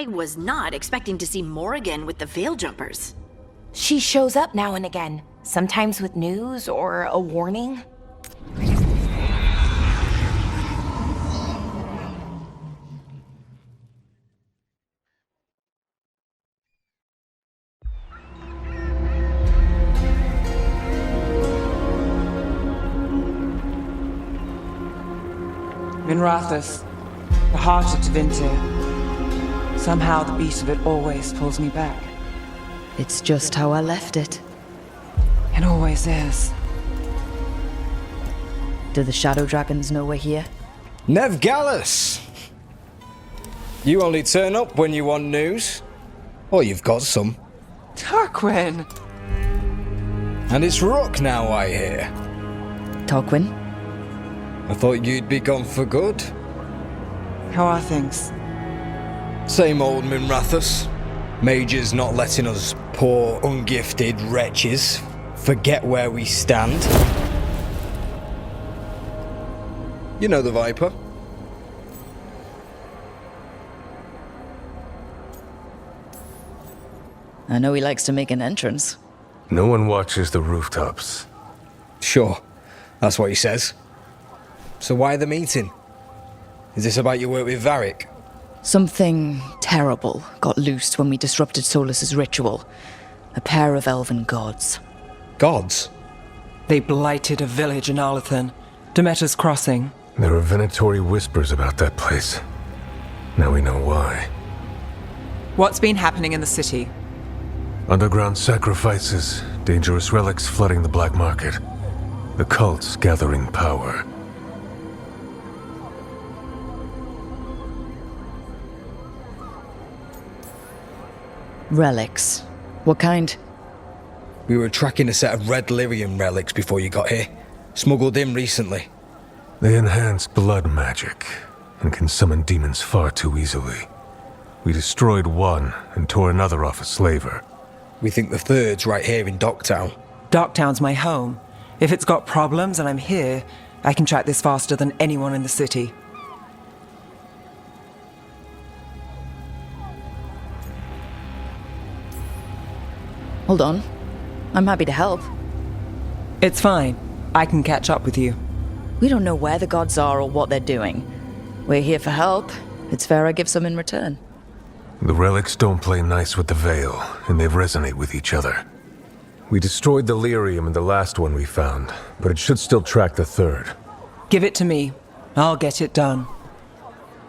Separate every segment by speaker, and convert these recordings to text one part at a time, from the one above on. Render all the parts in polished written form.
Speaker 1: I was not expecting to see Morrigan with the Veil Jumpers.
Speaker 2: She shows up now and again, sometimes with news or a warning.
Speaker 3: Minrathous, the heart of Tevinter. Somehow the beat of it always pulls me back.
Speaker 4: It's just how I left it.
Speaker 3: It always is.
Speaker 4: Do the Shadow Dragons know we're here?
Speaker 5: Nev Gallus! You only turn up when you want news. Or you've got some.
Speaker 3: Tarquin!
Speaker 5: And it's Rook now, I hear.
Speaker 4: Tarquin?
Speaker 5: I thought you'd be gone for good.
Speaker 3: How are things?
Speaker 5: Same old Minrathous. Mages not letting us poor, ungifted wretches forget where we stand. You know the Viper.
Speaker 4: I know he likes to make an entrance.
Speaker 6: No one watches the rooftops.
Speaker 5: Sure, that's what he says. So why the meeting? Is this about your work with Varric?
Speaker 4: Something terrible got loosed when we disrupted Solus's ritual. A pair of elven gods.
Speaker 5: Gods?
Speaker 3: They blighted a village in Arlathan, Demeter's Crossing.
Speaker 6: There are venatory whispers about that place. Now we know why.
Speaker 3: What's been happening in the city?
Speaker 6: Underground sacrifices, dangerous relics flooding the black market. The cults gathering power.
Speaker 4: Relics. What kind?
Speaker 5: We were tracking a set of red lyrium relics before you got here. Smuggled in recently.
Speaker 6: They enhance blood magic and can summon demons far too easily. We destroyed one and tore another off a slaver.
Speaker 5: We think the third's right here in Docktown.
Speaker 3: Docktown's my home. If it's got problems and I'm here, I can track this faster than anyone in the city.
Speaker 4: Hold on. I'm happy to help.
Speaker 3: It's fine. I can catch up with you.
Speaker 4: We don't know where the gods are or what they're doing. We're here for help. It's fair I give some in return.
Speaker 6: The relics don't play nice with the Veil, and they resonate with each other. We destroyed the lyrium in the last one we found, but it should still track the third.
Speaker 3: Give it to me. I'll get it done.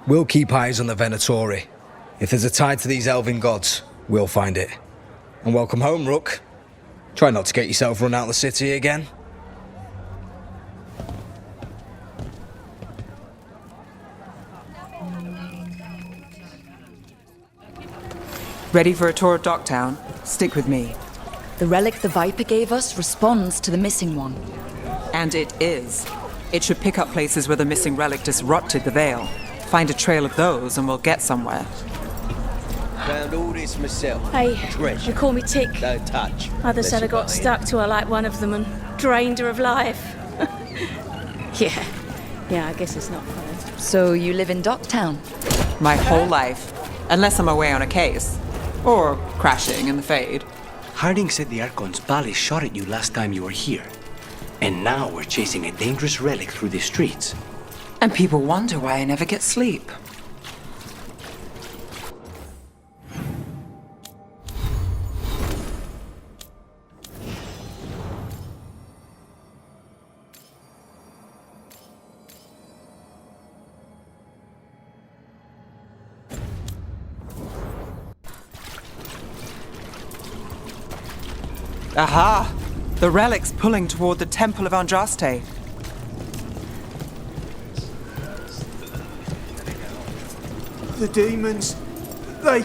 Speaker 5: We'll keep eyes on the Venatori. If there's a tie to these elven gods, we'll find it. And welcome home, Rook. Try not to get yourself run out of the city again.
Speaker 3: Ready for a tour of Docktown? Stick with me.
Speaker 4: The relic the Viper gave us responds to the missing one.
Speaker 3: And it is. It should pick up places where the missing relic disrupted the Veil. Find a trail of those and we'll get somewhere.
Speaker 7: Found all this myself.
Speaker 8: Hey,
Speaker 7: Treasure.
Speaker 8: they call me Tick.
Speaker 7: Don't touch.
Speaker 8: Mother said I got stuck to her like one of them and drained her of life. Yeah, I guess it's not funny.
Speaker 4: So you live in Docktown?
Speaker 3: My whole life. Unless I'm away on a case. Or crashing in the Fade.
Speaker 7: Harding said the Archon's bally shot at you last time you were here. And now we're chasing a dangerous relic through the streets.
Speaker 3: And people wonder why I never get sleep. Aha! The relic's pulling toward the Temple of Andraste.
Speaker 9: The demons, they...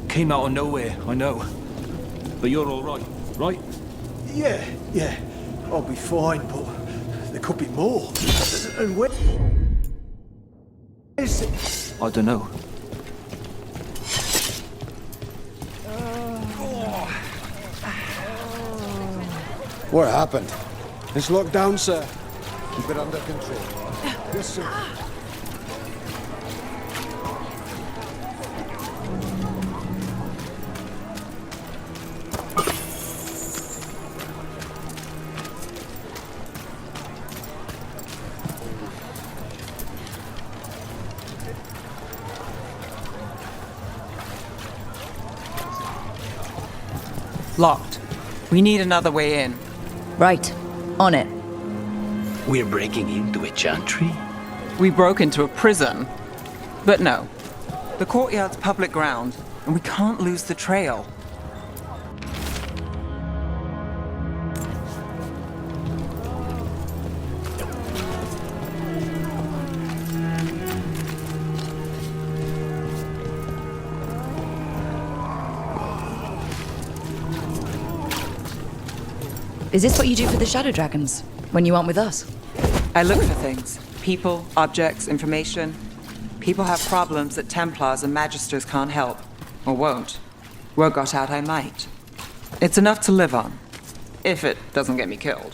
Speaker 10: Came out of nowhere, I know. But you're all right, right?
Speaker 9: Yeah, I'll be fine, but there could be more. And where is it?
Speaker 10: I don't know.
Speaker 9: What happened? It's locked down, sir. Keep it under control. Yes, sir.
Speaker 3: Locked. We need another way in.
Speaker 4: Right. On it.
Speaker 7: We're breaking into a chantry?
Speaker 3: We broke into a prison. But no. The courtyard's public ground, and we can't lose the trail.
Speaker 4: Is this what you do for the Shadow Dragons? When you aren't with us?
Speaker 3: I look for things. People, objects, information. People have problems that Templars and Magisters can't help. Or won't. Word got out I might. It's enough to live on. If it doesn't get me killed.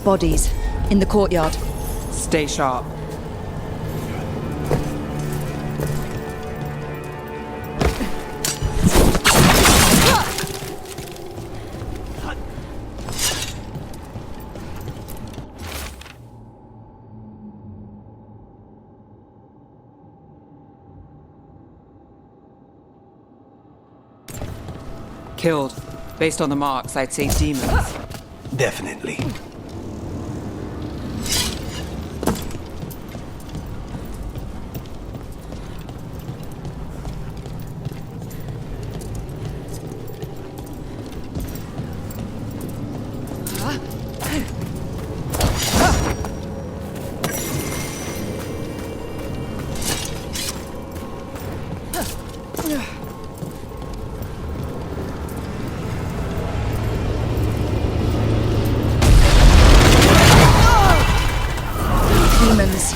Speaker 4: Bodies. In the courtyard.
Speaker 3: Stay sharp. Killed. Based on the marks, I'd say demons.
Speaker 7: Definitely.
Speaker 4: Demons.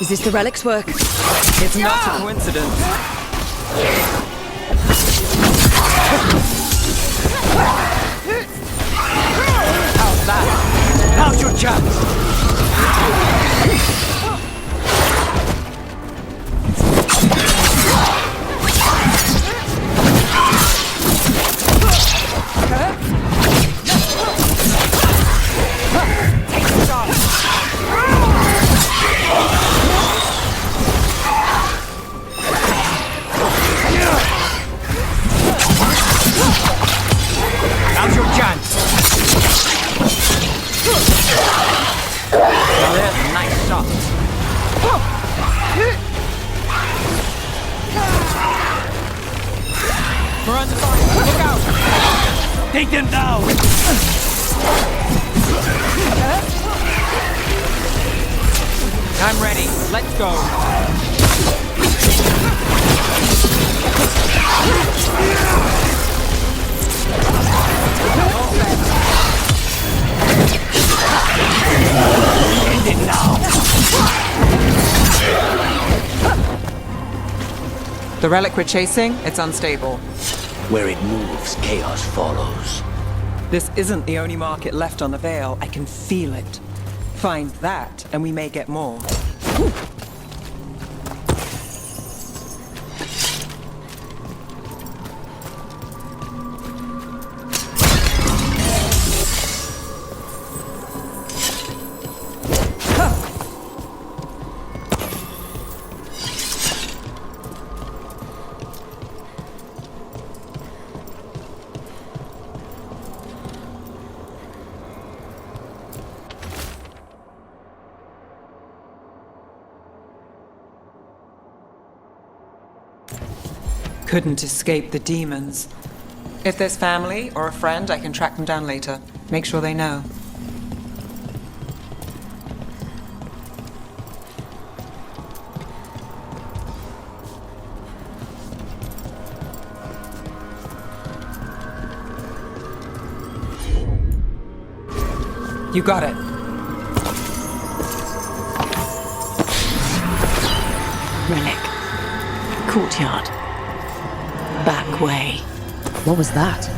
Speaker 4: Is this the relic's work?
Speaker 3: It's not a coincidence. How's that?
Speaker 7: Now's your chance! Now's your chance!
Speaker 3: Now there's a nice shot. We're under fire. Look out!
Speaker 7: Take them down!
Speaker 3: I'm ready. Let's go.
Speaker 7: End it now!
Speaker 3: The relic we're chasing, it's unstable.
Speaker 7: Where it moves, chaos follows.
Speaker 3: This isn't the only market left on the Veil. I can feel it. Find that, and we may get more. Couldn't escape the demons. If there's family or a friend, I can track them down later. Make sure they know. You got it.
Speaker 1: Relic. Courtyard. Back way.
Speaker 4: What was that?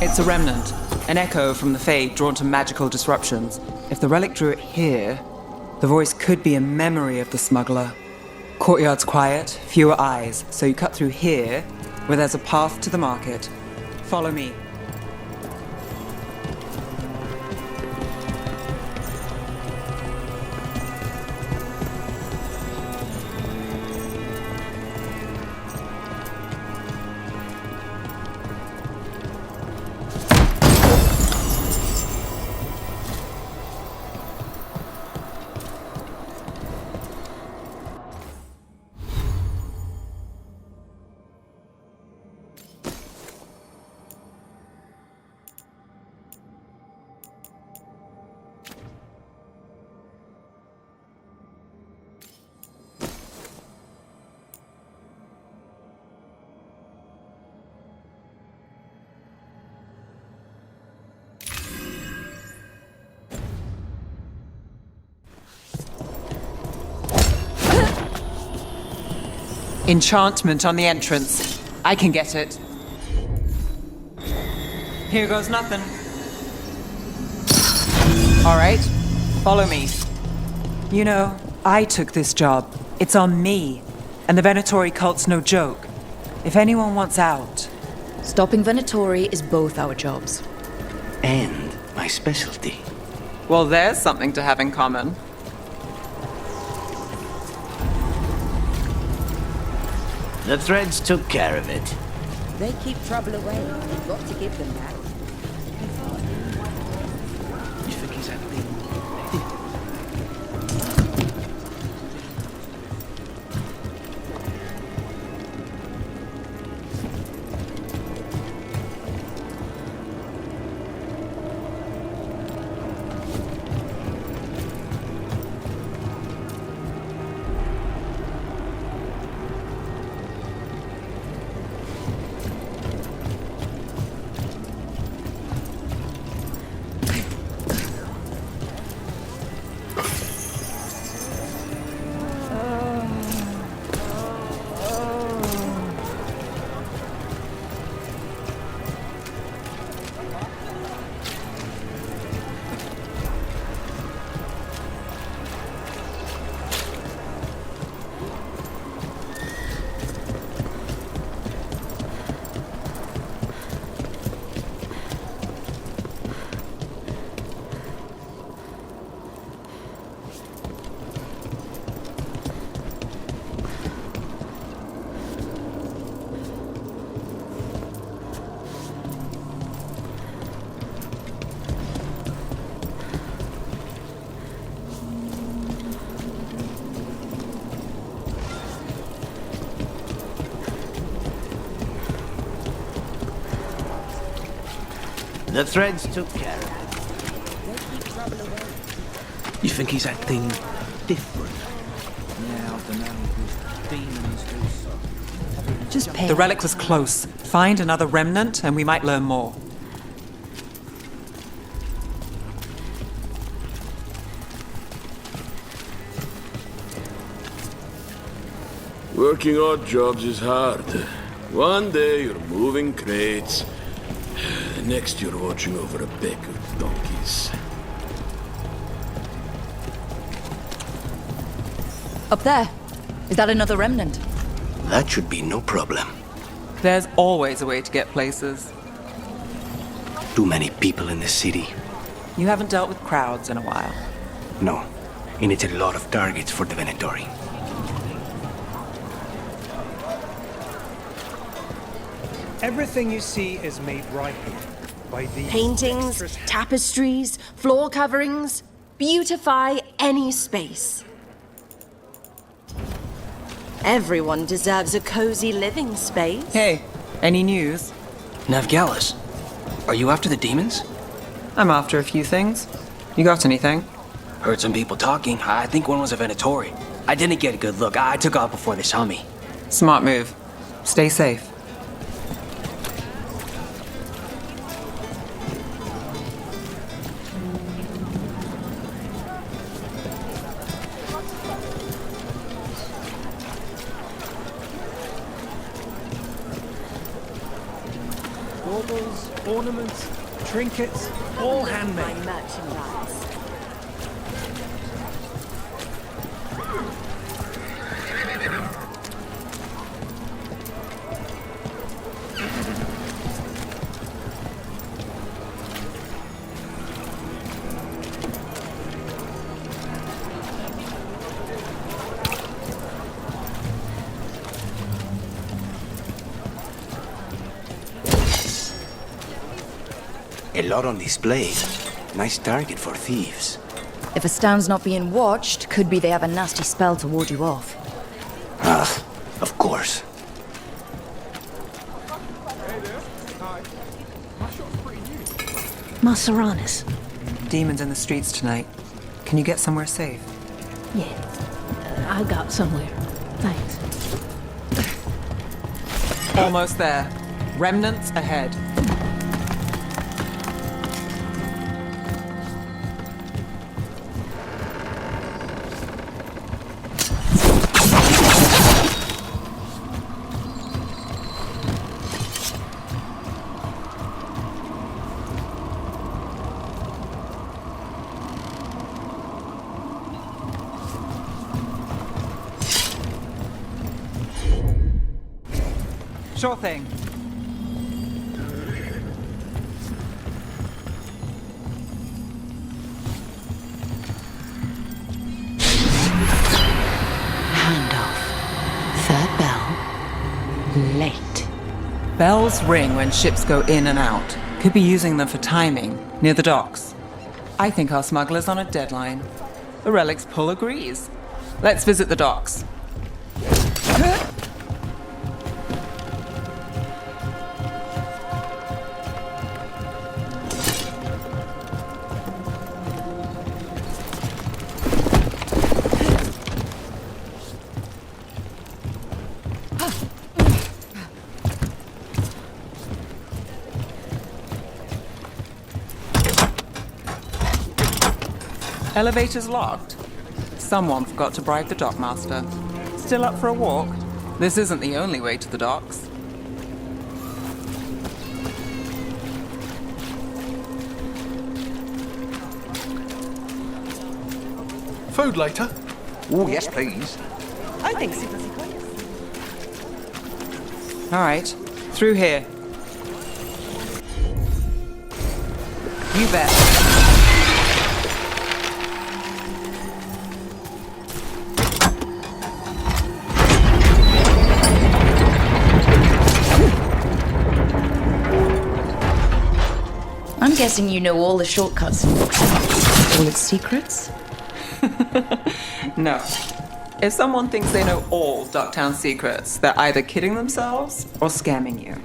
Speaker 3: It's a remnant. An echo from the Fade drawn to magical disruptions. If the relic drew it here, the voice could be a memory of the smuggler. Courtyard's quiet, fewer eyes, so you cut through here, where there's a path to the market. Follow me. Enchantment on the entrance. I can get it. Here goes nothing. All right, follow me. You know, I took this job. It's on me. And the Venatori cult's no joke. If anyone wants out...
Speaker 4: Stopping Venatori is both our jobs.
Speaker 7: And my specialty.
Speaker 3: Well, there's something to have in common.
Speaker 7: The threads took care of it.
Speaker 11: They keep trouble away. You've got to give them that.
Speaker 7: You think he's acting? The threads took care of it.
Speaker 11: They keep trouble away.
Speaker 7: You think he's acting different?
Speaker 10: Yeah, I don't know. Demons do so.
Speaker 4: Just pay.
Speaker 3: The relic was close. Find another remnant and we might learn more.
Speaker 12: Working odd jobs is hard. One day you're moving crates. The next you're watching over a pack of donkeys.
Speaker 4: Up there. Is that another remnant?
Speaker 7: That should be no problem.
Speaker 3: There's always a way to get places.
Speaker 7: Too many people in the city.
Speaker 3: You haven't dealt with crowds in a while.
Speaker 7: No, and it's a lot of targets for the Venatori.
Speaker 13: Everything you see is made right here by these
Speaker 1: Paintings, tapestries, floor coverings. Beautify any space. Everyone deserves a cozy living space.
Speaker 3: Hey, any news?
Speaker 7: Navgalis, are you after the demons?
Speaker 3: I'm after a few things. You got anything?
Speaker 7: Heard some people talking. I think one was a Venatori. I didn't get a good look. I took off before they saw me.
Speaker 3: Smart move. Stay safe.
Speaker 13: baubles, ornaments, trinkets, all handmade.
Speaker 1: My merchandise.
Speaker 7: A lot on display. Nice target for thieves.
Speaker 4: If a stand's not being watched, could be they have a nasty spell to ward you off.
Speaker 7: Ah, of course.
Speaker 1: Maseranis.
Speaker 3: Demons in the streets tonight. Can you get somewhere safe?
Speaker 1: Yeah, I got somewhere. Thanks.
Speaker 3: Almost there. Remnants ahead. Sure thing.
Speaker 1: Handoff. Third bell. Late.
Speaker 3: Bells ring when ships go in and out. Could be using them for timing, near the docks. I think our smuggler's on a deadline. The Relic's pull agrees. Let's visit the docks. Elevator's locked. Someone forgot to bribe the dockmaster. Still up for a walk? This isn't the only way to the docks.
Speaker 9: Food later?
Speaker 14: Oh, yes, please.
Speaker 11: I think so.
Speaker 3: All right, through here. You bet.
Speaker 4: I'm guessing you know all the shortcuts and all its secrets?
Speaker 3: No. If someone thinks they know all Ducktown secrets, they're either kidding themselves or scamming you.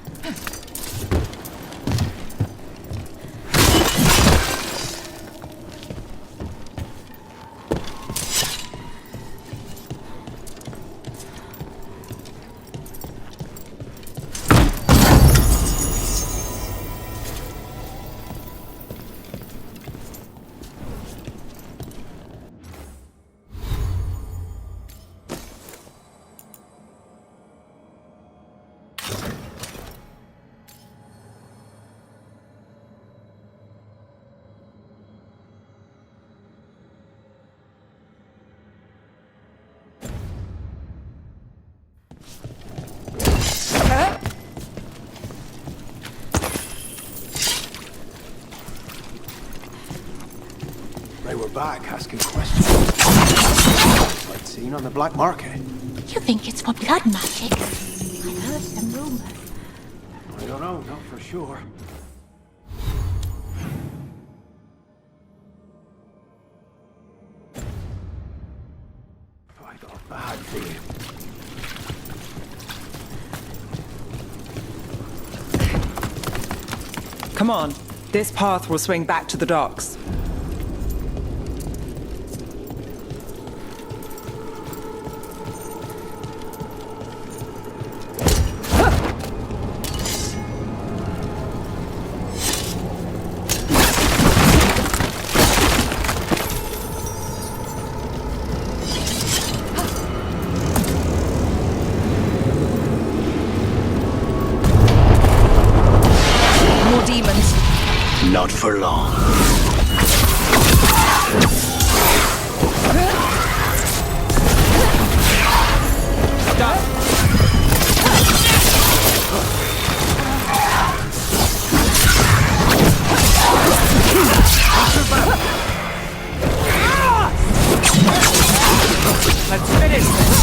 Speaker 9: back asking questions. Like seen on the black market.
Speaker 15: You think it's for blood magic? I've heard some rumors.
Speaker 9: I don't know, not for sure. I got a bad feeling.
Speaker 3: Come on. This path will swing back to the docks.
Speaker 7: Not for long.
Speaker 3: Let's finish this.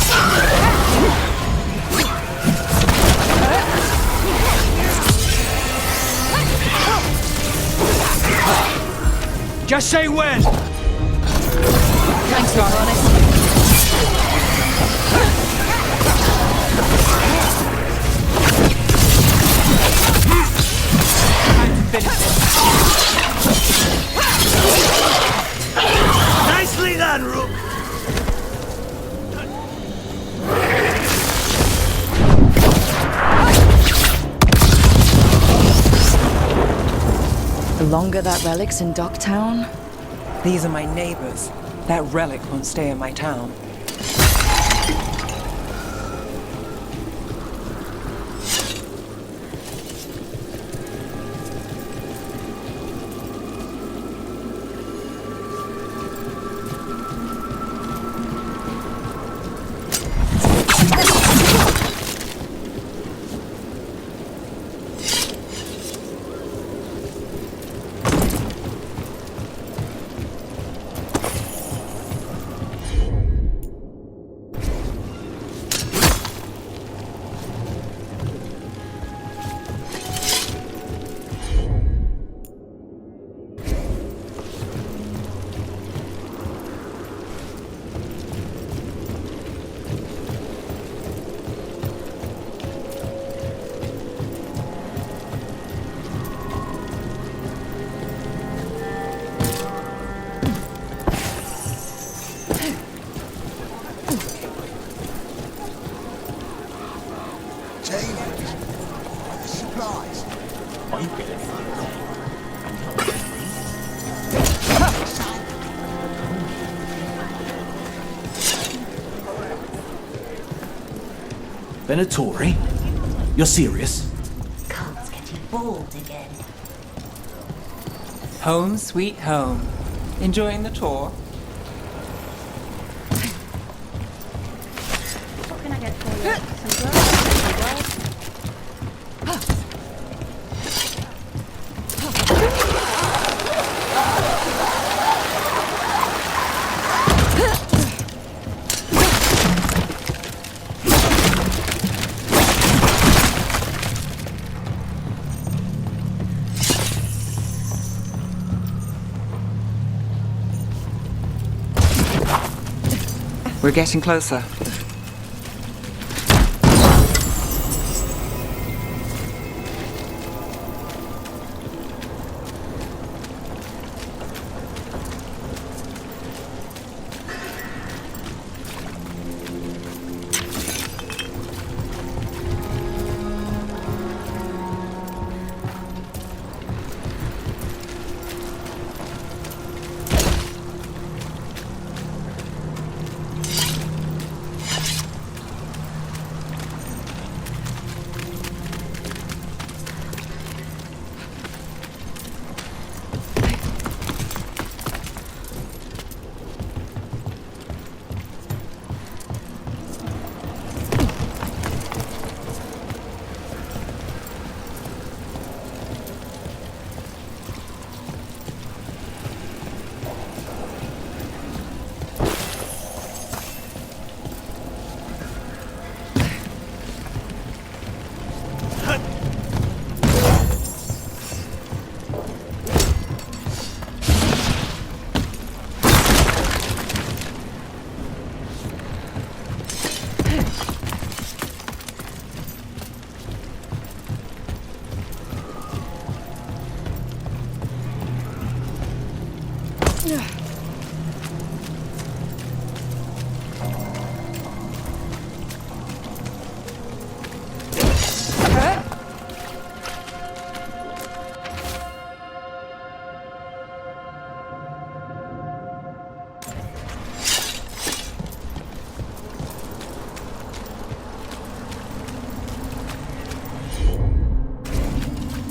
Speaker 10: Just say when!
Speaker 4: Thanks, Veilguard.
Speaker 9: Nicely done, Rook!
Speaker 4: The longer that relic's in Docktown...
Speaker 3: These are my neighbors. That relic won't stay in my town.
Speaker 10: Venatori? You're serious?
Speaker 15: Cult's getting bored again.
Speaker 3: Home sweet home. Enjoying the tour?
Speaker 8: What can I get for you? Some gloves?
Speaker 3: We're getting closer.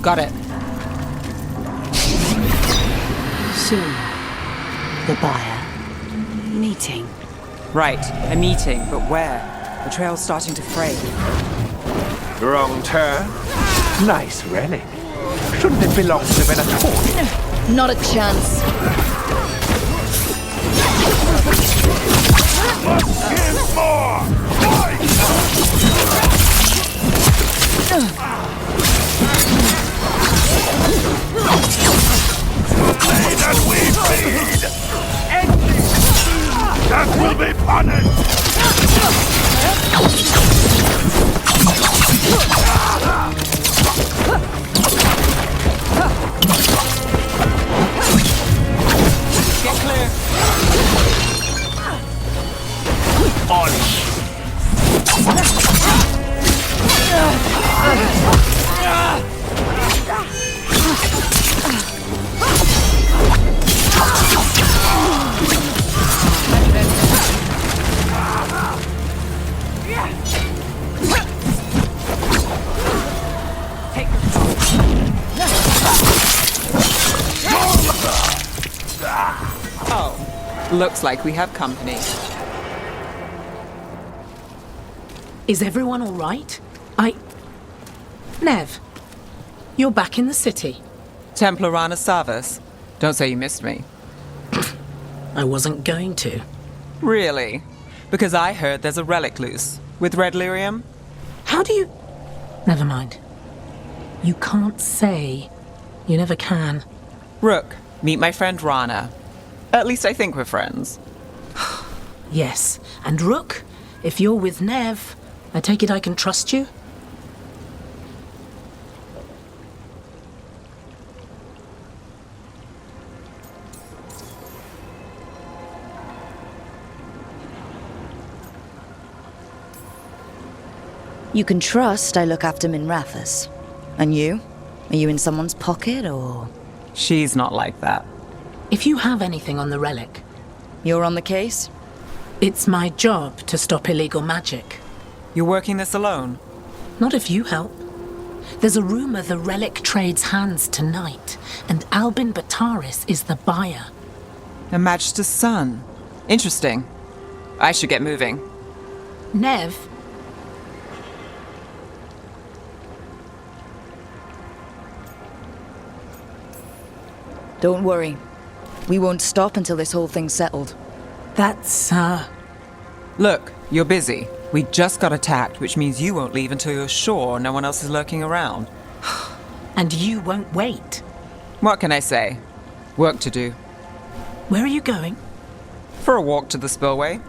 Speaker 3: Got it.
Speaker 1: Soon, the buyer. Meeting.
Speaker 3: Right, a meeting, but where? The trail's starting to fray.
Speaker 14: Wrong turn. Nice relic. Shouldn't it belong to the Venatori?
Speaker 4: Not a chance.
Speaker 14: Give more! Play that we feed! That will be punished!
Speaker 3: Get clear! Oh, looks like we have company.
Speaker 16: Is everyone all right? Nev, you're back in the city.
Speaker 3: Templarana Savas. Don't say you missed me.
Speaker 16: I wasn't going to.
Speaker 3: Really? Because I heard there's a relic loose. With red lyrium?
Speaker 16: How do you... Never mind. You can't say. You never can.
Speaker 3: Rook, meet my friend Rana. At least I think we're friends.
Speaker 16: Yes, and Rook, if you're with Nev, I take it I can trust you?
Speaker 4: You can trust I look after Minrathous. And you? Are you in someone's pocket, or...?
Speaker 3: She's not like that.
Speaker 16: If you have anything on the relic...
Speaker 4: You're on the case?
Speaker 16: It's my job to stop illegal magic.
Speaker 3: You're working this alone?
Speaker 16: Not if you help. There's a rumor the relic trades hands tonight, and Albin Bataris is the buyer.
Speaker 3: A Magister's son. Interesting. I should get moving.
Speaker 16: Nev...
Speaker 4: Don't worry. We won't stop until this whole thing's settled.
Speaker 16: That's,
Speaker 3: Look, you're busy. We just got attacked, which means you won't leave until you're sure no one else is lurking around.
Speaker 16: And you won't wait.
Speaker 3: What can I say? Work to do.
Speaker 16: Where are you going?
Speaker 3: For a walk to the spillway.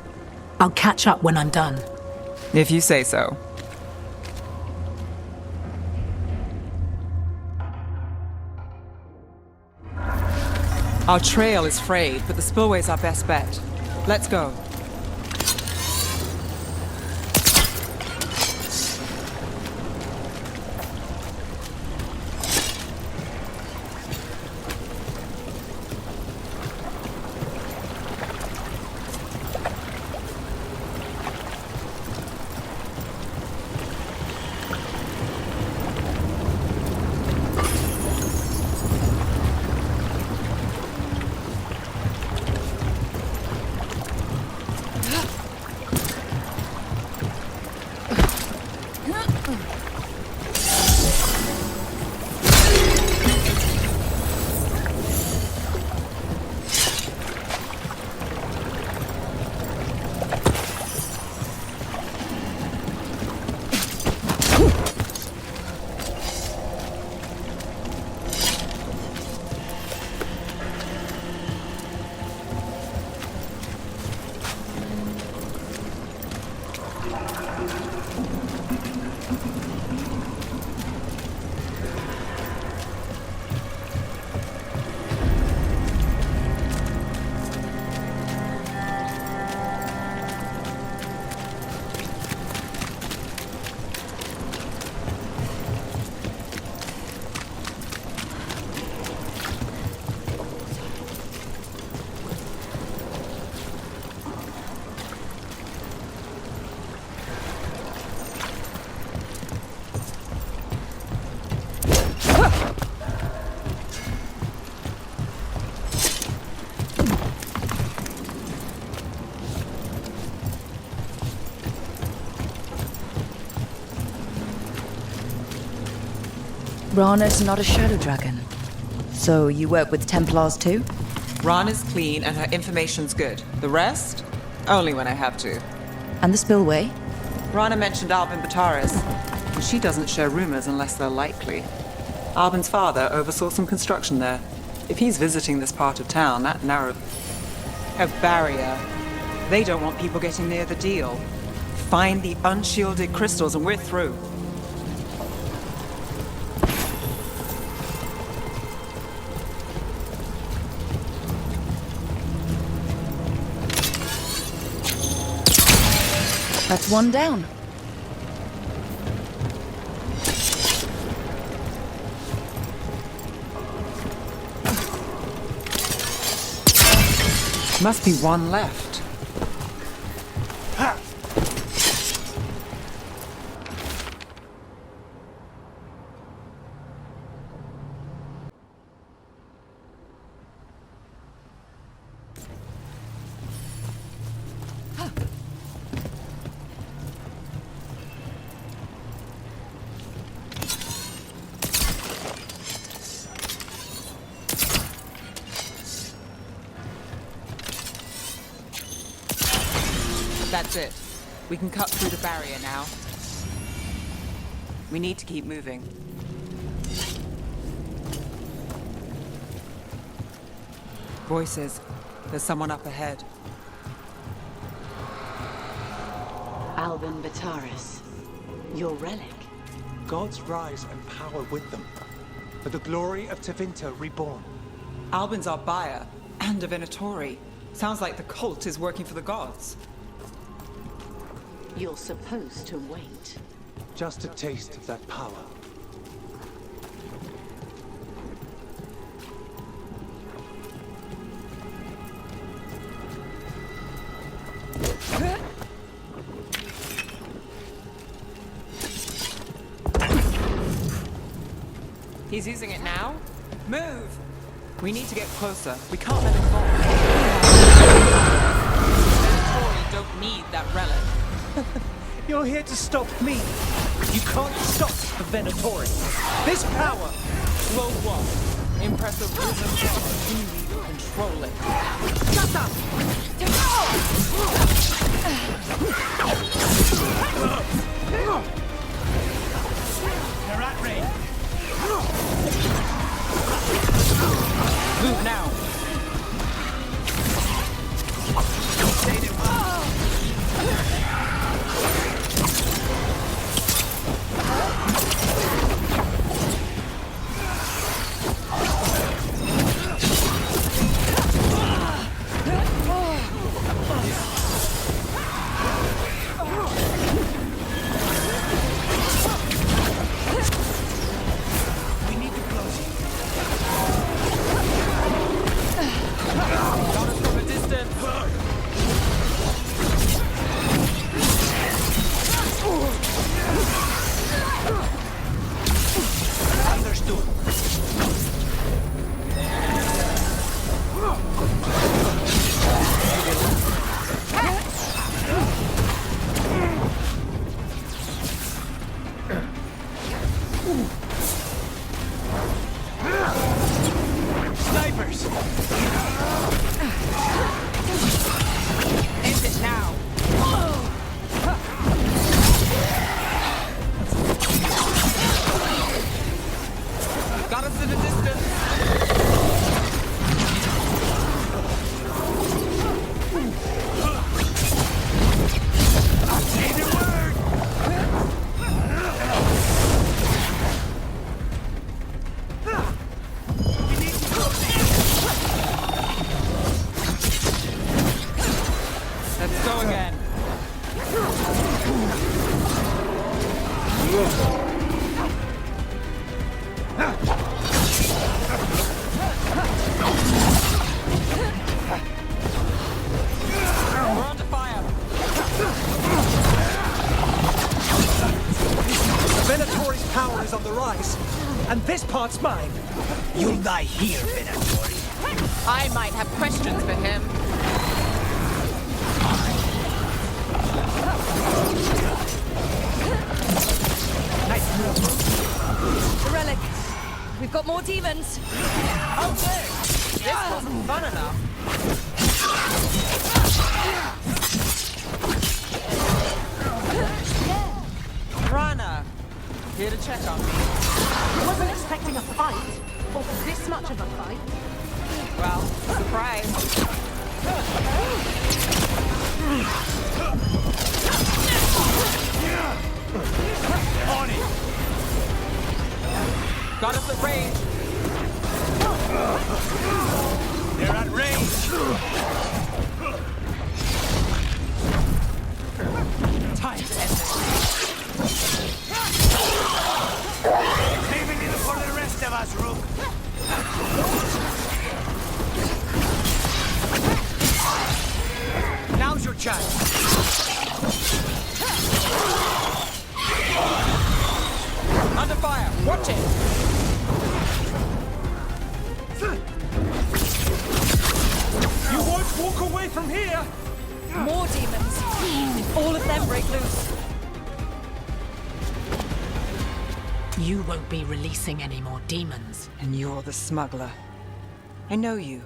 Speaker 16: I'll catch up when I'm done.
Speaker 3: If you say so. Our trail is frayed, but the spillway's our best bet. Let's go.
Speaker 4: Rana's not a shadow dragon. So you work with Templars too?
Speaker 3: Rana's clean and her information's good. The rest? Only when I have to.
Speaker 4: And the spillway?
Speaker 3: Rana mentioned Albin Bataris, and she doesn't share rumors unless they're likely. Albin's father oversaw some construction there. If he's visiting this part of town, that narrow barrier, they don't want people getting near the deal. Find the unshielded crystals and we're through.
Speaker 4: That's one down.
Speaker 3: Must be one left. That's it. We can cut through the barrier now. We need to keep moving. Voices. There's someone up ahead.
Speaker 17: Albin Bataris. Your relic.
Speaker 13: Gods rise and power with them. For the glory of Tevinter reborn.
Speaker 3: Albin's our buyer, and a Venatori. Sounds like the cult is working for the gods.
Speaker 17: You're supposed to wait.
Speaker 13: Just a taste of that power.
Speaker 3: He's using it now? Move! We need to get closer. We can't let him fall. Venatori don't need that relic.
Speaker 13: You're here to stop me. You can't stop the Venatori. This power.
Speaker 3: Slow walk. Impressive rhythm power. You need to control it.
Speaker 17: Shut up!
Speaker 10: They're at range.
Speaker 3: Move now.
Speaker 13: And this part's mine.
Speaker 10: You'll die here, Venatori.
Speaker 3: I might have questions for him.
Speaker 10: Nice move.
Speaker 17: The relic.
Speaker 4: got more demons.
Speaker 3: Oh, this wasn't fun enough. Rana, here to check on me.
Speaker 17: I wasn't expecting a fight. Or this much of a fight.
Speaker 3: Well, surprise.
Speaker 10: On it!
Speaker 3: Got us at range.
Speaker 10: They're at range!
Speaker 3: Time to end this.
Speaker 14: Leaving it for the rest of us, Rook.
Speaker 10: Now's your chance!
Speaker 3: Under fire! Watch it!
Speaker 10: You won't walk away from here!
Speaker 4: More demons. If all of them break loose.
Speaker 16: You won't be releasing any more demons.
Speaker 3: And you're the smuggler. I know you.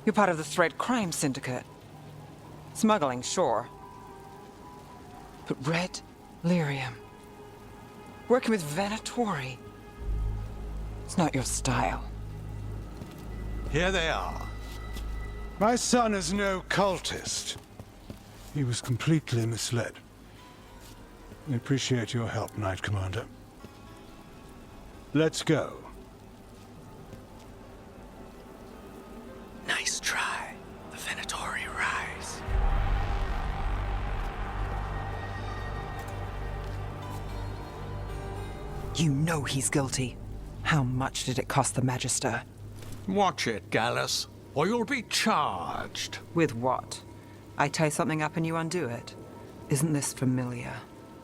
Speaker 3: You're part of the Thread Crime Syndicate. Smuggling, sure. But Red Lyrium. Working with Venatori. It's not your style.
Speaker 9: Here they are. My son is no cultist. He was completely misled. I appreciate your help, Knight Commander. Let's go.
Speaker 7: Nice try. The Venatori rise.
Speaker 3: You know he's guilty. How much did it cost the Magister?
Speaker 14: Watch it, Gallus, or you'll be charged.
Speaker 3: With what? I tie something up and you undo it. Isn't this familiar?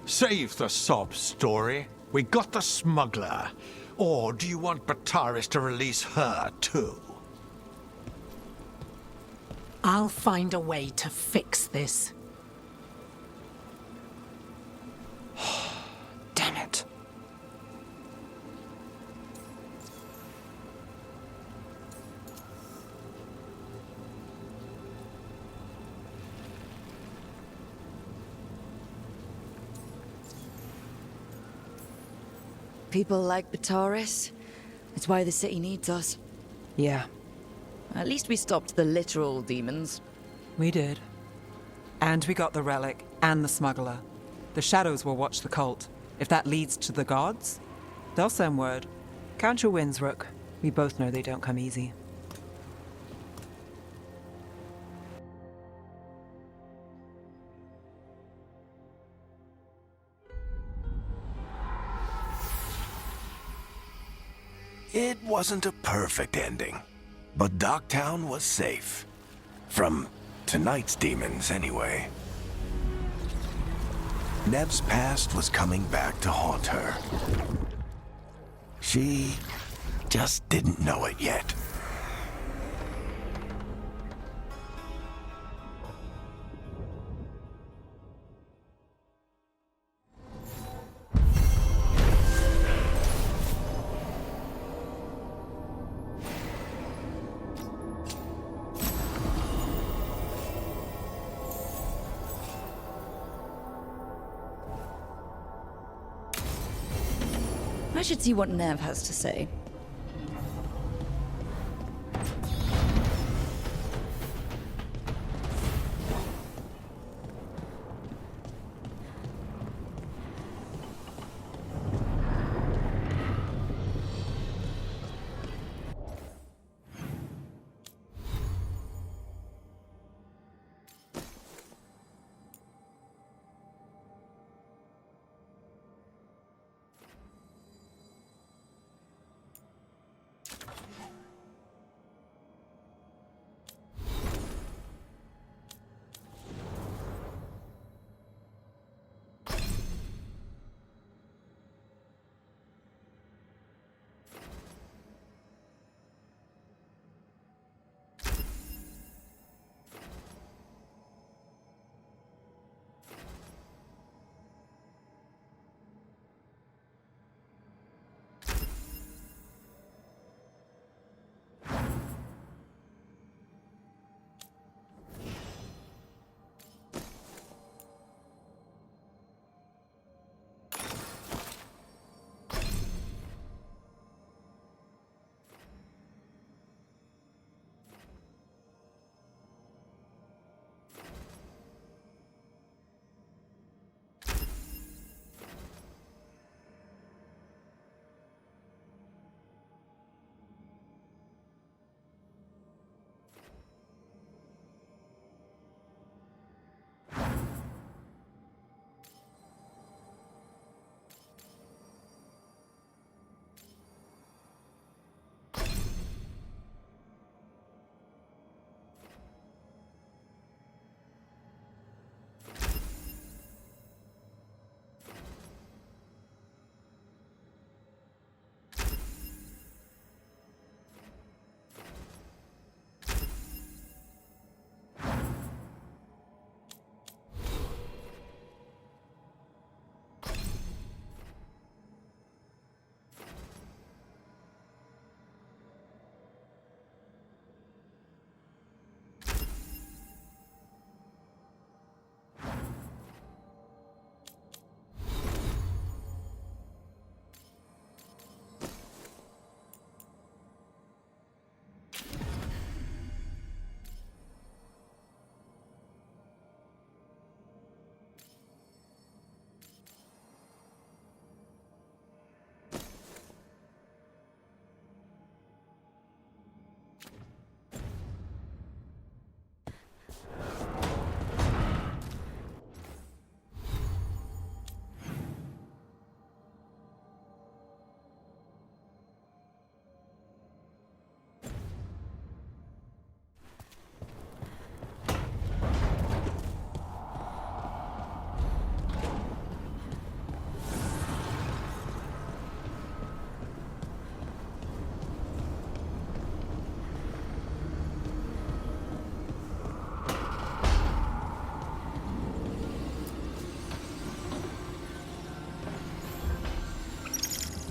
Speaker 14: Save the sob story. We got the smuggler. Or do you want Bataris to release her, too?
Speaker 16: I'll find a way to fix this.
Speaker 3: Damn it.
Speaker 4: People like Bataris. It's why the city needs us.
Speaker 3: Yeah,
Speaker 4: At least we stopped the literal demons.
Speaker 3: we did. And we got the relic and the smuggler. The shadows will watch the cult. If that leads to the gods, they'll send word. Count your wins, Rook. We both know they don't come easy.
Speaker 14: It wasn't a perfect ending, but Docktown was safe. From tonight's demons, anyway. Nev's past was coming back to haunt her. She just didn't know it yet.
Speaker 4: I should see what Nev has to say.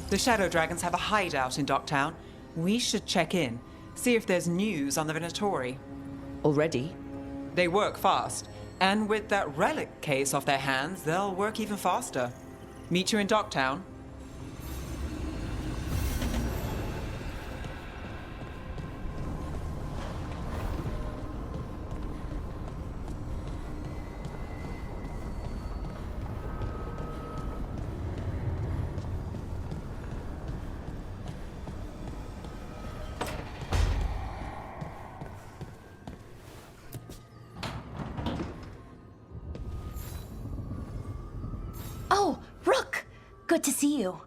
Speaker 3: The Shadow Dragons have a hideout in Docktown. We should check in, see if there's news on the Venatori.
Speaker 4: Already?
Speaker 3: They work fast, and with that relic case off their hands, they'll work even faster. Meet you in Docktown.
Speaker 2: Oh, Rook! Good to see you.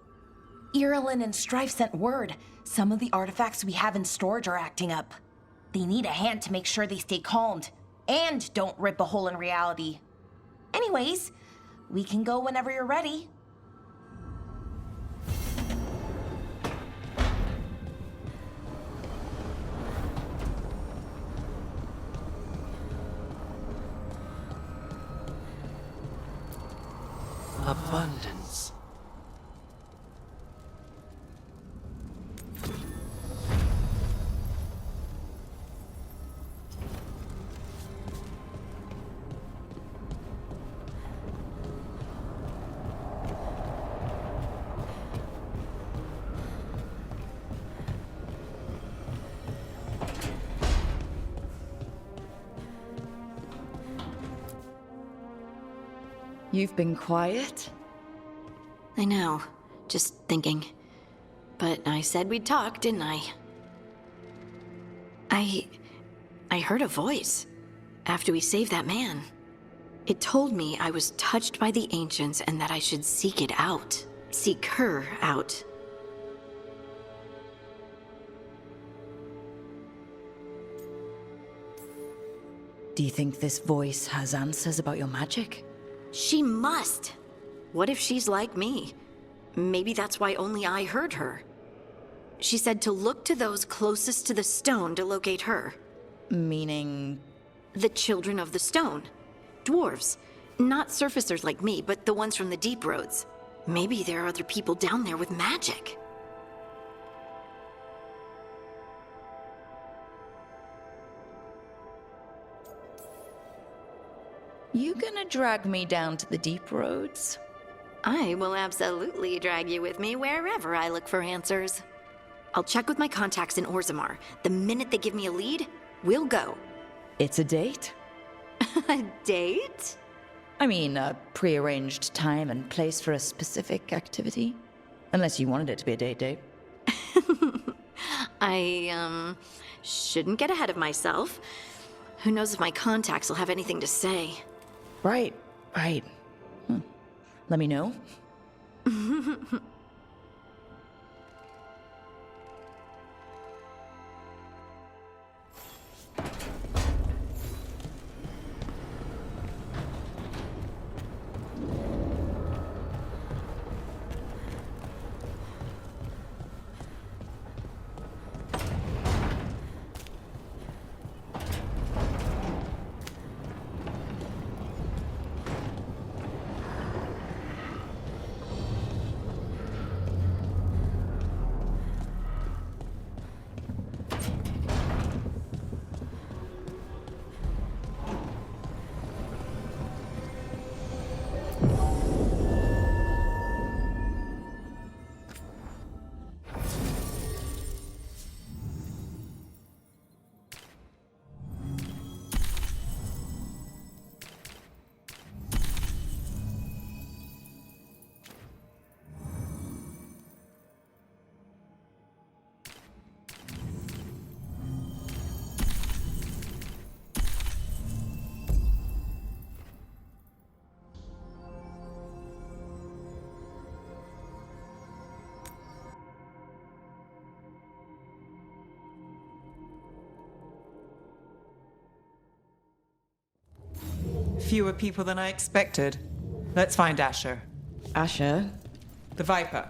Speaker 2: Irilyn and Strife sent word. Some of the artifacts we have in storage are acting up. They need a hand to make sure they stay calmed. And don't rip a hole in reality. Anyways, we can go whenever you're ready.
Speaker 7: Abundance.
Speaker 4: You've been quiet?
Speaker 1: I know. Just thinking. But I said we'd talk, didn't I? I heard a voice after we saved that man. It told me I was touched by the ancients and that I should seek it out. Seek her out.
Speaker 4: Do you think this voice has answers about your magic?
Speaker 1: She must! What if she's like me? Maybe that's why only I heard her. She said to look to those closest to the stone to locate her.
Speaker 4: Meaning?
Speaker 1: The children of the stone. Dwarves. Not surfacers like me, but the ones from the deep roads. Maybe there are other people down there with magic.
Speaker 4: You gonna drag me down to the deep roads?
Speaker 1: I will absolutely drag you with me wherever I look for answers. I'll check with my contacts in Orzammar. The minute they give me a lead, we'll go.
Speaker 4: It's a date?
Speaker 1: A date?
Speaker 4: I mean, a prearranged time and place for a specific activity. Unless you wanted it to be a date.
Speaker 1: I, shouldn't get ahead of myself. Who knows if my contacts will have anything to say.
Speaker 4: Right. Let me know.
Speaker 3: Fewer people than I expected. Let's find Asher.
Speaker 4: Asher?
Speaker 3: The Viper.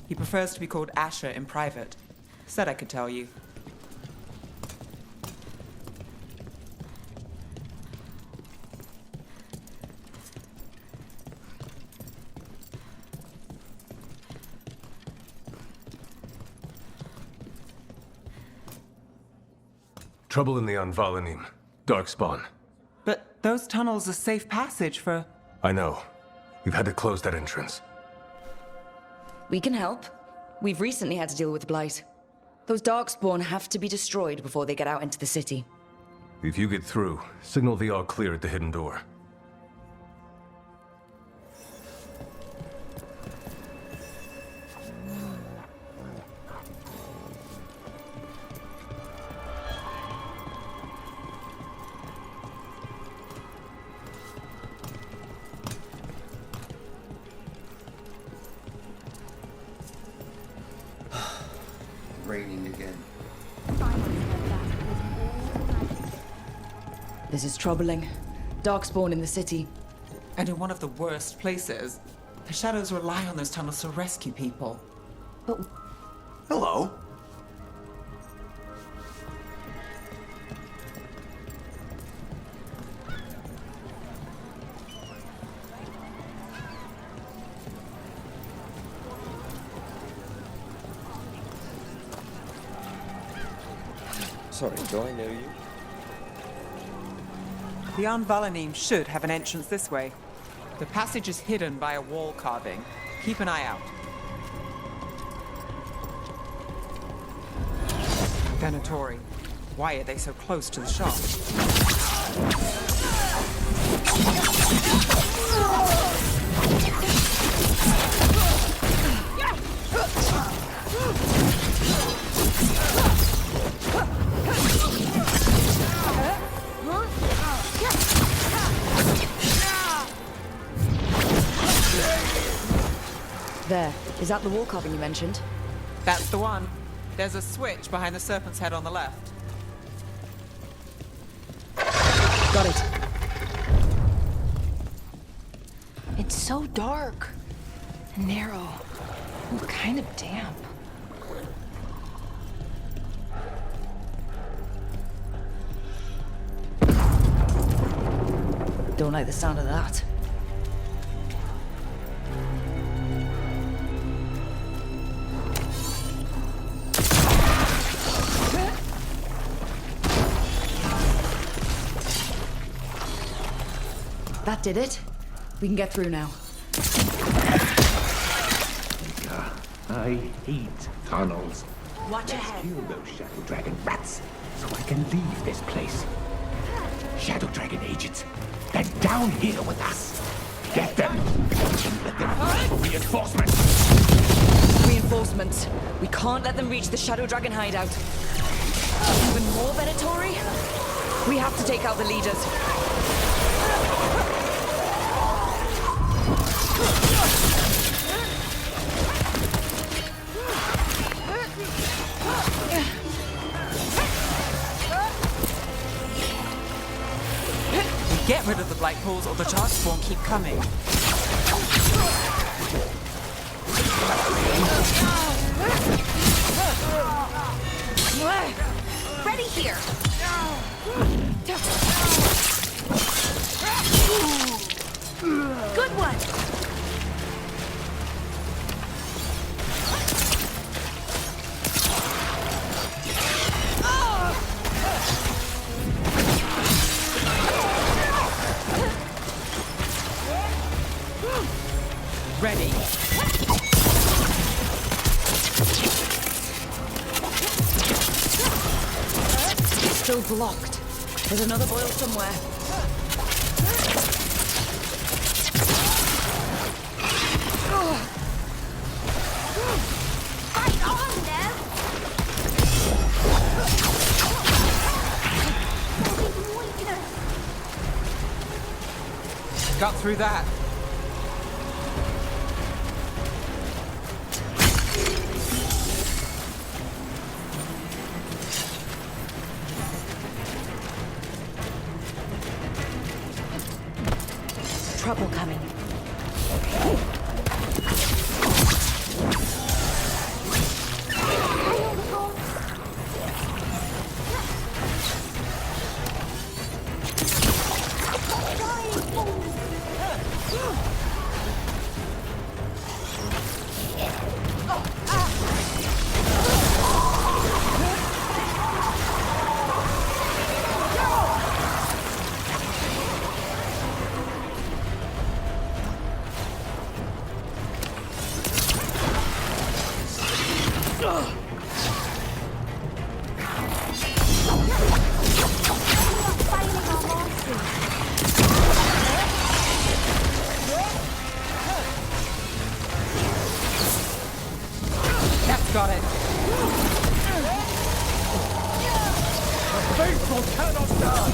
Speaker 3: He prefers to be called Asher in private. Said I could tell you.
Speaker 6: Trouble in the Anvalanim. Darkspawn.
Speaker 3: But those tunnels are safe passage for...
Speaker 6: I know. We've had to close that entrance.
Speaker 4: We can help. We've recently had to deal with Blight. Those Darkspawn have to be destroyed before they get out into the city.
Speaker 6: If you get through, signal the all clear at the hidden door.
Speaker 18: Raining again.
Speaker 4: This is troubling. Darkspawn in the city.
Speaker 3: And in one of the worst places. The Shadows rely on those tunnels to rescue people.
Speaker 4: But...
Speaker 18: Hello.
Speaker 19: Sorry, do I know you?
Speaker 3: The Anvalanim should have an entrance this way. The passage is hidden by a wall carving. Keep an eye out. Venatori. Why are they so close to the shop?
Speaker 4: There. Is that the wall carving you mentioned?
Speaker 3: That's the one. There's a switch behind the serpent's head on the left.
Speaker 4: Got it.
Speaker 2: It's so dark. And narrow. And kind of damp.
Speaker 4: Don't like the sound of that. That did it. We can get through now.
Speaker 20: I hate tunnels.
Speaker 2: Watch ahead.
Speaker 20: Kill those Shadow Dragon rats so I can leave this place. Shadow Dragon agents, they're down here with us. Get them. Let them wait for reinforcements.
Speaker 4: Reinforcements. We can't let them reach the Shadow Dragon hideout. Even more Venatori? We have to take out the leaders.
Speaker 3: Get rid of the Blight Pools or the Darkspawn keep coming.
Speaker 2: Ready here. Good one.
Speaker 3: Ready.
Speaker 4: Still blocked. There's another boil somewhere.
Speaker 2: Fight on, Nev.
Speaker 3: Got through that.
Speaker 2: Trouble coming.
Speaker 3: That's got it.
Speaker 20: The faithful cannot die!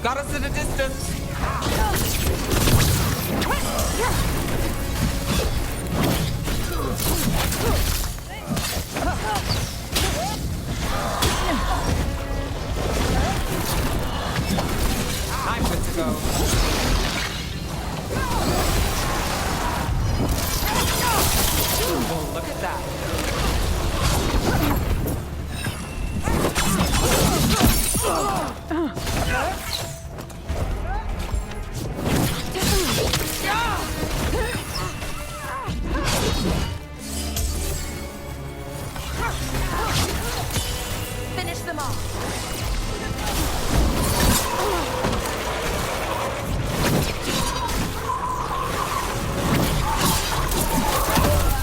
Speaker 3: Got us at a distance. I'm good to go. Oh, look at that.
Speaker 2: Finish them off.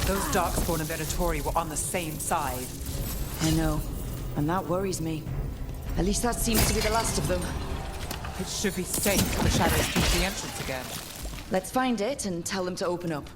Speaker 3: Those Darkspawn and Venatori were on the same side.
Speaker 4: I know, and that worries me. At least that seems to be the last of them.
Speaker 3: It should be safe for Shadows to use the entrance again.
Speaker 4: Let's find it and tell them to open up.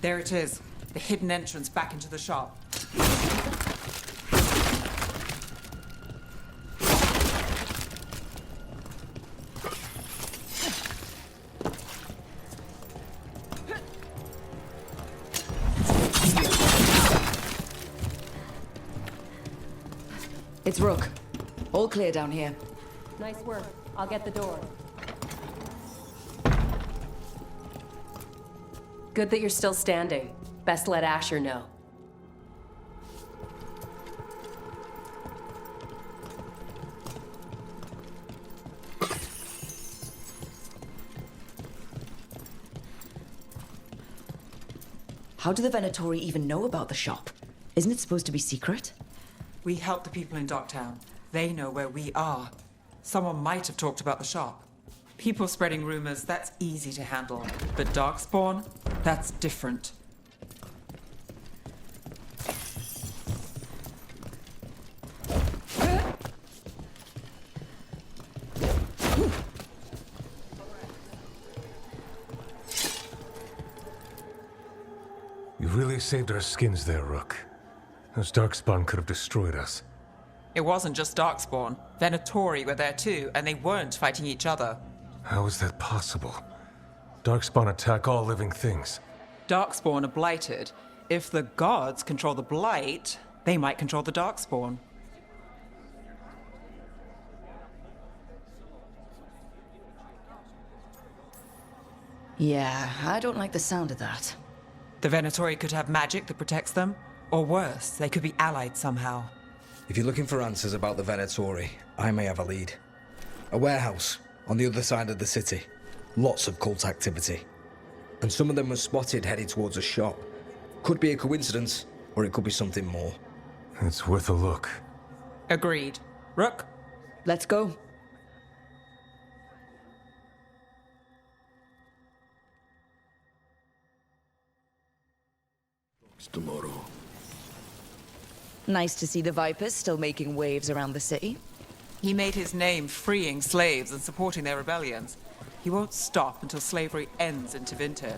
Speaker 3: There it is, the hidden entrance back into the shop.
Speaker 4: It's Rook. All clear down here.
Speaker 17: Nice work. I'll get the door. Good that you're still standing. Best let Asher know.
Speaker 4: How do the Venatori even know about the shop? Isn't it supposed to be secret?
Speaker 3: We help the people in Docktown. They know where we are. Someone might have talked about the shop. People spreading rumors, that's easy to handle. But Darkspawn, that's different.
Speaker 6: You really saved our skins there, Rook. Those Darkspawn could have destroyed us.
Speaker 3: It wasn't just Darkspawn. Venatori were there too, and they weren't fighting each other.
Speaker 6: How is that possible? Darkspawn attack all living things.
Speaker 3: Darkspawn are blighted. If the gods control the blight, they might control the Darkspawn.
Speaker 4: Yeah, I don't like the sound of that.
Speaker 3: The Venatori could have magic that protects them, or worse, they could be allied somehow.
Speaker 5: If you're looking for answers about the Venatori, I may have a lead. A warehouse on the other side of the city. Lots of cult activity. And some of them were spotted heading towards a shop. Could be a coincidence, or it could be something more.
Speaker 6: It's worth a look.
Speaker 3: Agreed. Rook?
Speaker 4: Let's go.
Speaker 12: Tomorrow.
Speaker 4: Nice to see the Vipers still making waves around the city.
Speaker 3: He made his name freeing slaves and supporting their rebellions. He won't stop until slavery ends in Tevinter.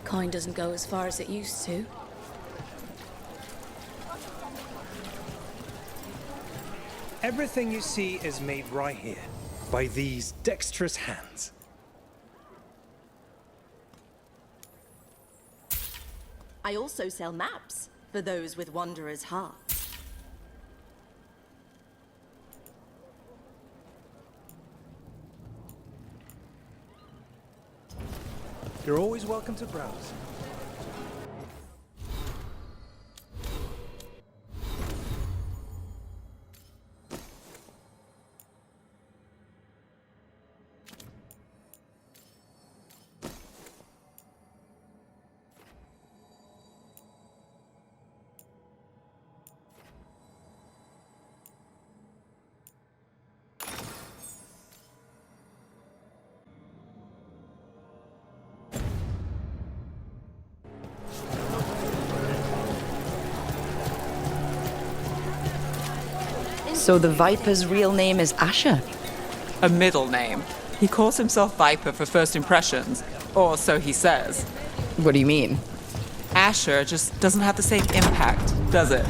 Speaker 8: Kind doesn't go as far as it used to.
Speaker 13: Everything you see is made right here, by these dexterous hands.
Speaker 21: I also sell maps for those with wanderers' hearts.
Speaker 13: You're always welcome to browse.
Speaker 4: So the Viper's real name is Asher?
Speaker 3: A middle name. He calls himself Viper for first impressions, or so he says.
Speaker 4: What do you mean?
Speaker 3: Asher just doesn't have the same impact, does it?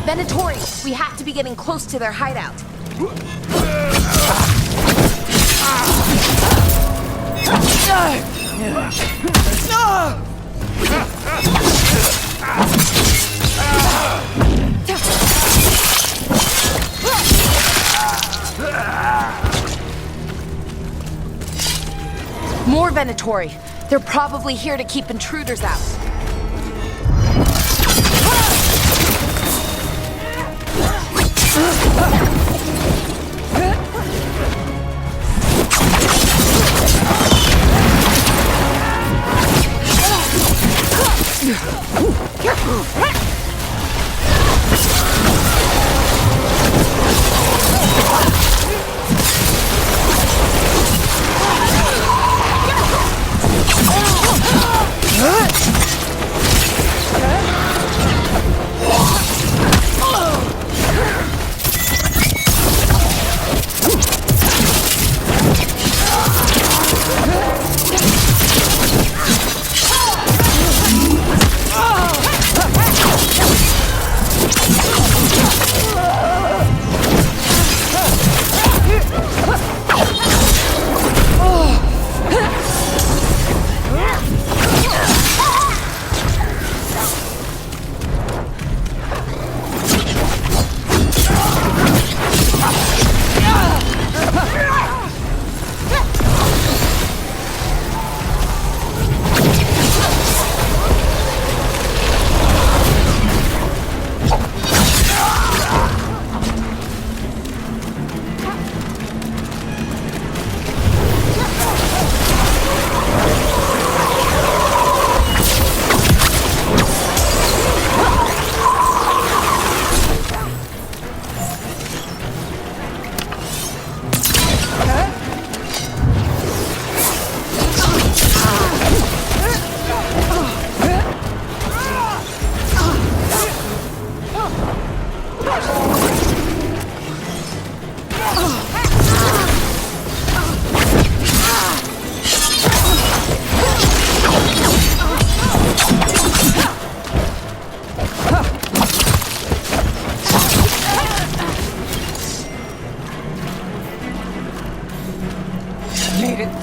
Speaker 2: Venatori, we have to be getting close to their hideout. More Venatori. They're probably here to keep intruders out.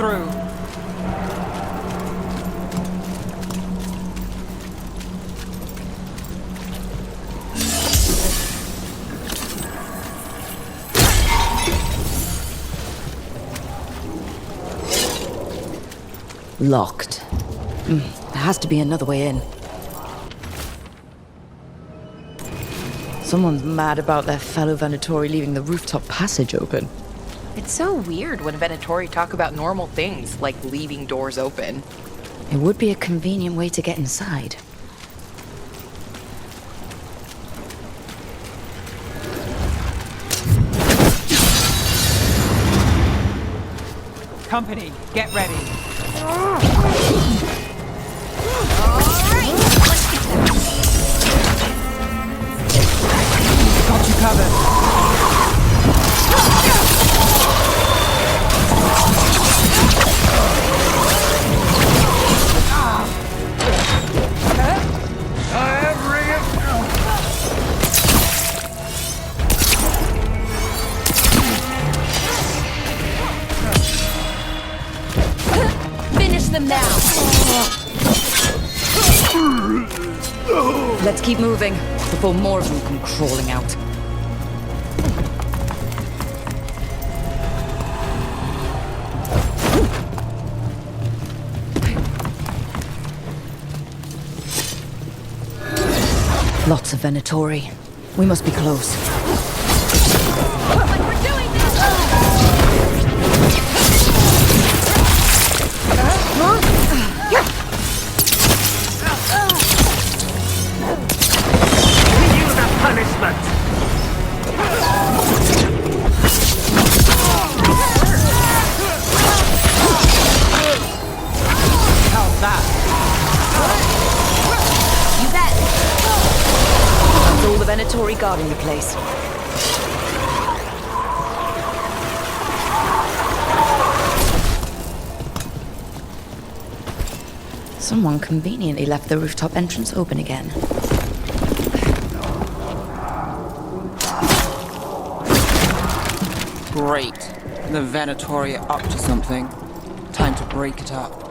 Speaker 3: through.
Speaker 4: Locked. There has to be another way in. Someone's mad about their fellow Venatori leaving the rooftop passage open.
Speaker 11: It's so weird when Venatori talk about normal things, like leaving doors open.
Speaker 4: It would be a convenient way to get inside.
Speaker 3: Company, get ready. Got you covered.
Speaker 2: Finish them now.
Speaker 4: Let's keep moving before more of them come crawling out. Lots of Venatori. We must be close.
Speaker 3: How's that?
Speaker 2: You bet.
Speaker 4: That's all the Venatori guarding the place. Someone conveniently left the rooftop entrance open again.
Speaker 3: Great. The Venatori are up to something. Time to break it up.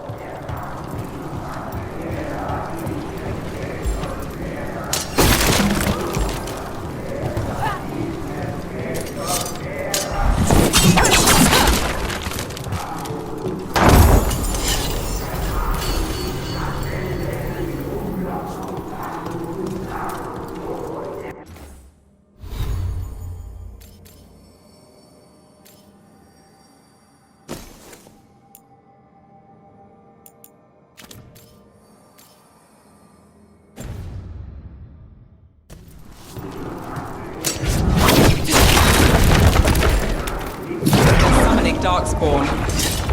Speaker 3: Darkspawn.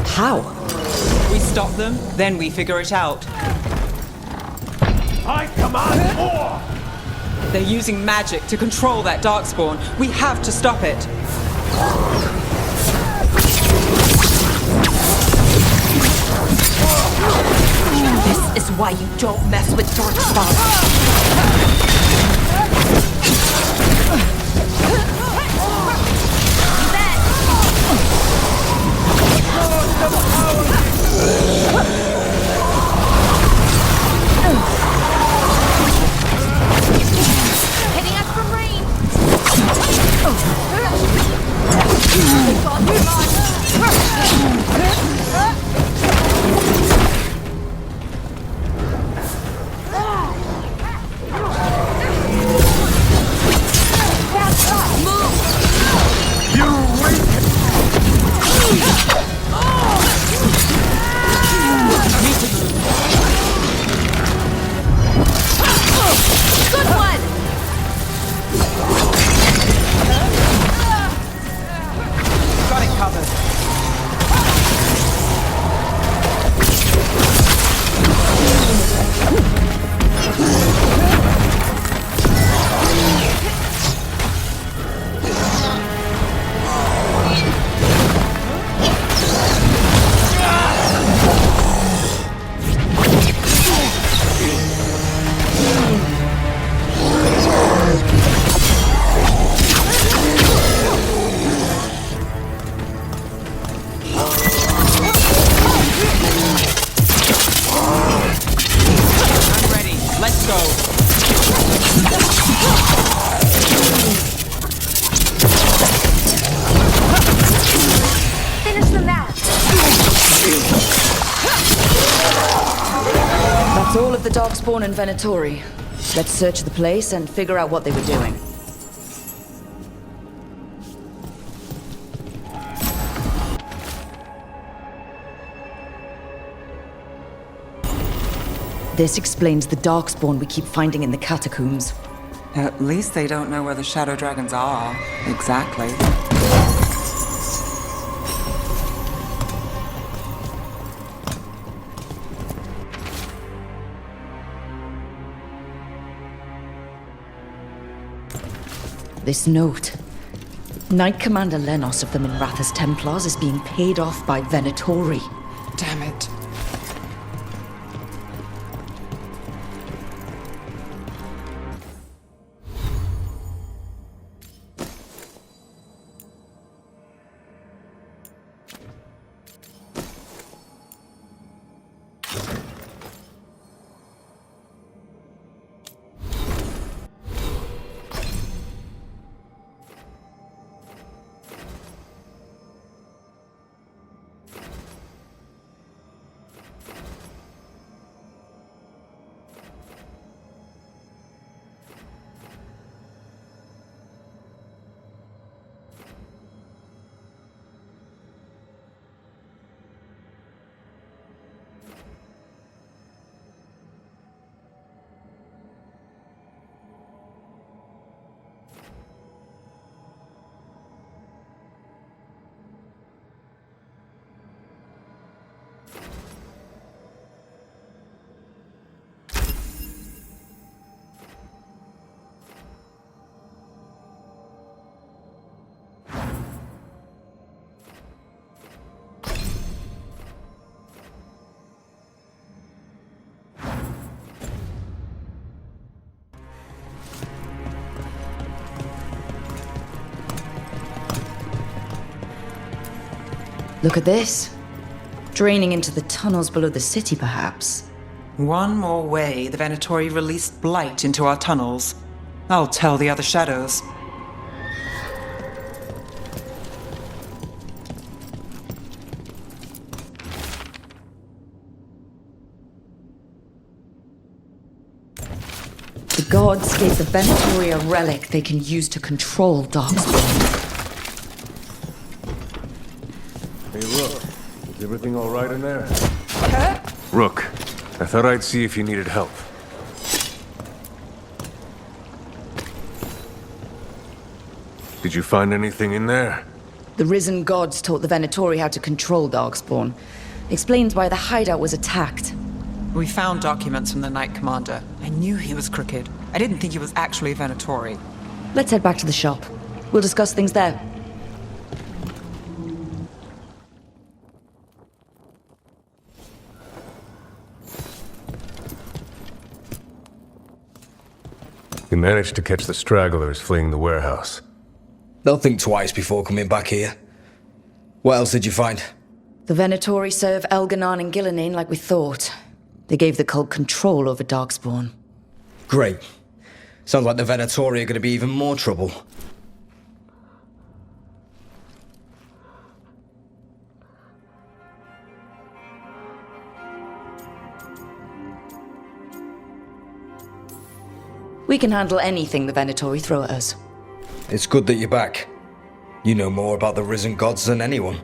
Speaker 4: How?
Speaker 3: We stop them, then we figure it out.
Speaker 20: I command more!
Speaker 3: They're using magic to control that Darkspawn. We have to stop it.
Speaker 2: This is why you don't mess with Darkspawn.
Speaker 17: Hitting us from range.
Speaker 4: of the Darkspawn and Venatori. Let's search the place and figure out what they were doing. This explains the Darkspawn we keep finding in the catacombs.
Speaker 3: At least they don't know where the Shadow Dragons are. Exactly.
Speaker 4: This note. Knight Commander Lenos of the Minrathous Templars is being paid off by Venatori.
Speaker 3: Damn it.
Speaker 4: Look at this. Draining into the tunnels below the city, perhaps.
Speaker 3: One more way the Venatori released blight into our tunnels. I'll tell the other shadows.
Speaker 4: The gods gave the Venatori a relic they can use to control Darkspawn.
Speaker 6: Hey, Rook. Is everything all right in there? Rook, I thought I'd see if you needed help. Did you find anything in there?
Speaker 4: The risen gods taught the Venatori how to control Darkspawn. Explains why the hideout was attacked.
Speaker 3: We found documents from the Knight Commander. I knew he was crooked. I didn't think he was actually Venatori.
Speaker 4: Let's head back to the shop. We'll discuss things there.
Speaker 6: You managed to catch the stragglers fleeing the warehouse.
Speaker 5: They'll think twice before coming back here. What else did you find?
Speaker 4: The Venatori serve Elganon and Gillinane like we thought. They gave the cult control over Darkspawn.
Speaker 5: Great. Sounds like the Venatori are going to be even more trouble.
Speaker 4: We can handle anything the Venatori throw at us.
Speaker 5: It's good that you're back. You know more about the risen gods than anyone.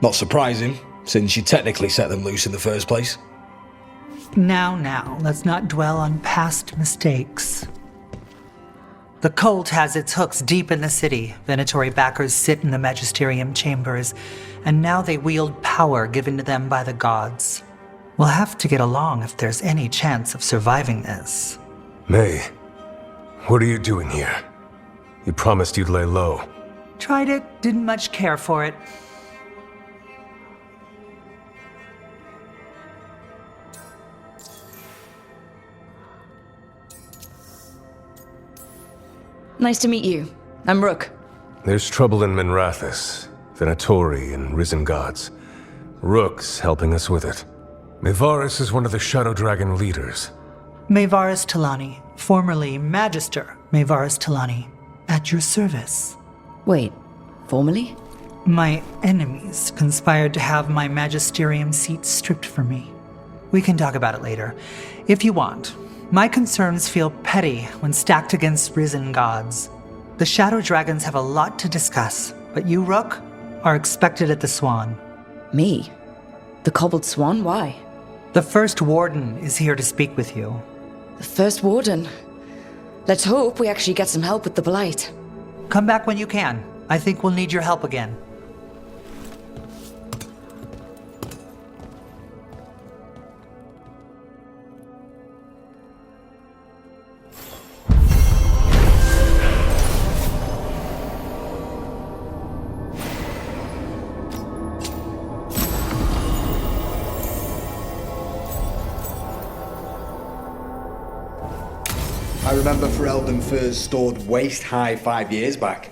Speaker 5: Not surprising, since you technically set them loose in the first place.
Speaker 15: Now, let's not dwell on past mistakes. The cult has its hooks deep in the city. Venatori backers sit in the Magisterium chambers, and now they wield power given to them by the gods. We'll have to get along if there's any chance of surviving this.
Speaker 6: May, what are you doing here? You promised you'd lay low.
Speaker 15: Tried it, didn't much care for it.
Speaker 4: Nice to meet you. I'm Rook.
Speaker 6: There's trouble in Minrathous, Venatori and risen gods. Rook's helping us with it. Mayvaris is one of the Shadow Dragon leaders.
Speaker 15: Mayvaris Talani, formerly Magister Mayvaris Talani, at your service.
Speaker 4: Wait, formerly?
Speaker 15: My enemies conspired to have my magisterium seat stripped from me. We can talk about it later, if you want. My concerns feel petty when stacked against risen gods. The Shadow Dragons have a lot to discuss, but you, Rook, are expected at the Swan.
Speaker 4: Me? The Cobbled Swan? Why?
Speaker 15: The First Warden is here to speak with you.
Speaker 4: The First Warden? Let's hope we actually get some help with the Blight.
Speaker 15: Come back when you can. I think we'll need your help again.
Speaker 5: I remember Ferelden furs stored waist high 5 years back.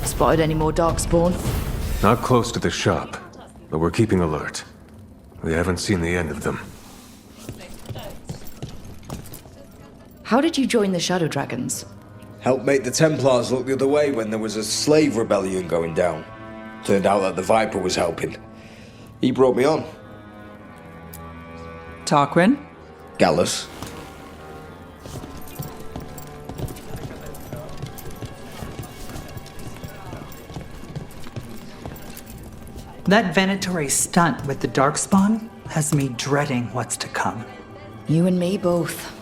Speaker 4: Spotted any more Darkspawn?
Speaker 6: Not close to the shop, but we're keeping alert. We haven't seen the end of them.
Speaker 4: How did you join the Shadow Dragons?
Speaker 5: Helped make the Templars look the other way when there was a slave rebellion going down. Turned out that the Viper was helping. He brought me on.
Speaker 3: Tarquin?
Speaker 5: Gallus.
Speaker 15: That Venatori stunt with the Darkspawn has me dreading what's to come.
Speaker 4: You and me both.